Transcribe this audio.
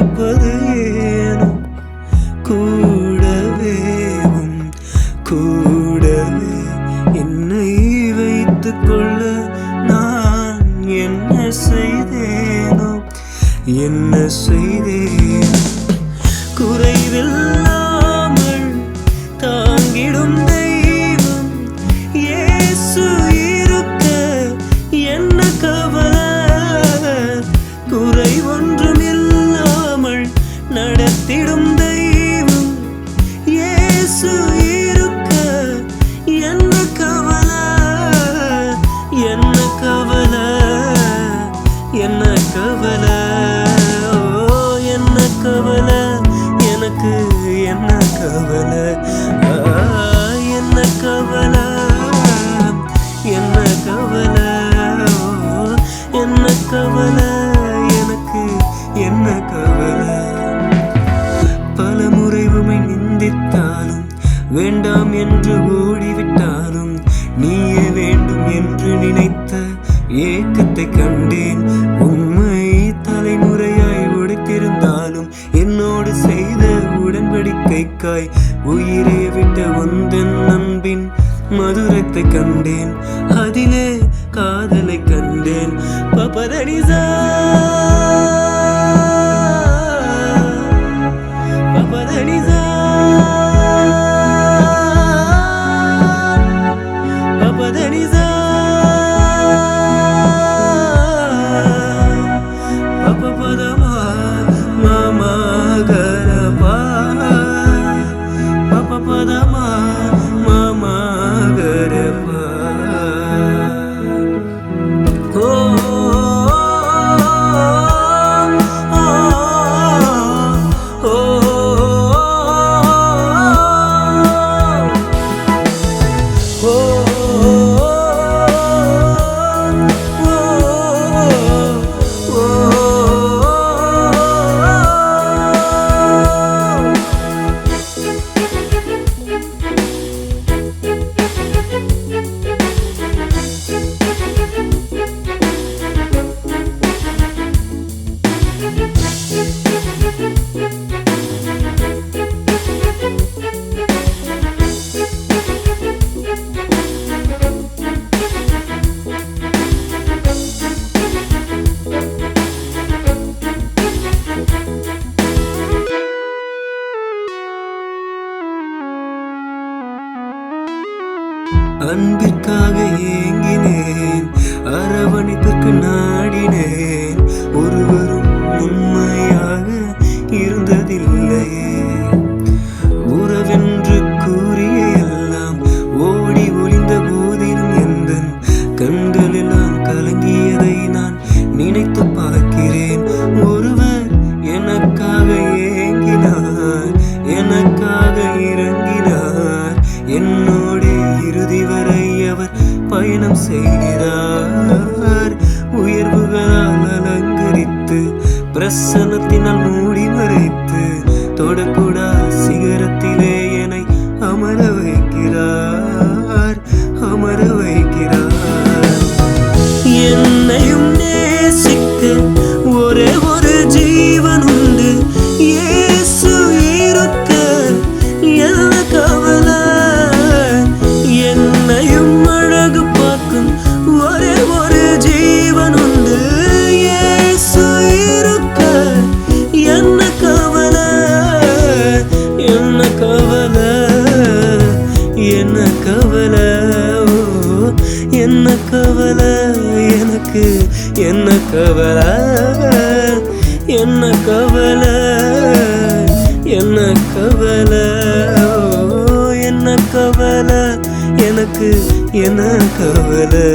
இருப்பது ஏனோ கூடவேவும் கூடவே என்னை வைத்துக் கொள்ள நான் என்ன செய்தேனோ என்ன செய்தேன் குறைவில்லாமல் தாங்கிடும் தெய்வம் இயேசு இருக்க என்ன கவலை குறை ஒன்றும் இல்லாமல் நடத்திடும் தெய்வம் இயேசு இருக்க என்ன கவலை என்ன கவலை என்ன கவலை என்ன கவலை எனக்கு என்ன கவலை என்ன கவலை என்ன கவலை என்ன கவலை எனக்கு என்ன கவலை பலமுறை உமை நிந்தித்தாலும் வேண்டாம் என்று ஓடிவிட்டாலும் நீயே வேண்டும் என்று நினைத்த ஏக்கத்தை கண்டேன் உம்மை தலைமுறையாய் உடைத்திருந்தாலும் என்னோடு செய்த உடன்படிக்கைக்காய் உயிரை விட்ட உந்தன் அன்பின் மதுரத்தை கண்டேன் அதிலே காதலை கண்டேன் பபதனிசா பபதனிசா பபதனிசா பபபதமா மாமா கரபா பபபதமா மாமா கரபா ஓ அன்பிற்காக ஏங்கினேன் அரவணைப்பிற்கு நாடினேன் ஒருவரும் உண்மையாக இருந்ததில்லையே உறவென்று கூறிய எல்லாம் ஓடி ஒளிந்த போதிலும் எந்த கண்களெல்லாம் கலங்கியதை நான் நினைத்து பார்க்கிறேன் ஒருவர் எனக்காக ஏங்கினார் எனக்காக இறங்கினார் என்னோடு இறுதி வரை அவர் பயணம் செய்கிறார் உயர்வுகளால் அலங்கரித்து பிரசன்னத்தினால் மூடி மறைத்து தொடக்கூடா சிகரத்திலே என்னை அமர வைக்கிறார் அமர வைக்கிறார் என்னையும் நேசிக்க ஒரே ஒரு ஜீவன் உண்டு இயேசு இருக்க என்ன கவலை என்னையும் அழகு பார்க்கும் ஒரே ஒரு ஜீவன் உண்டு இயேசு இருக்க என்ன கவலை என்ன கவலை என்ன கவலை என்ன கவலை எனக்கு என்ன கவலை என்ன கவலை என்ன கவலை என்ன கவலை எனக்கு என்ன கவலை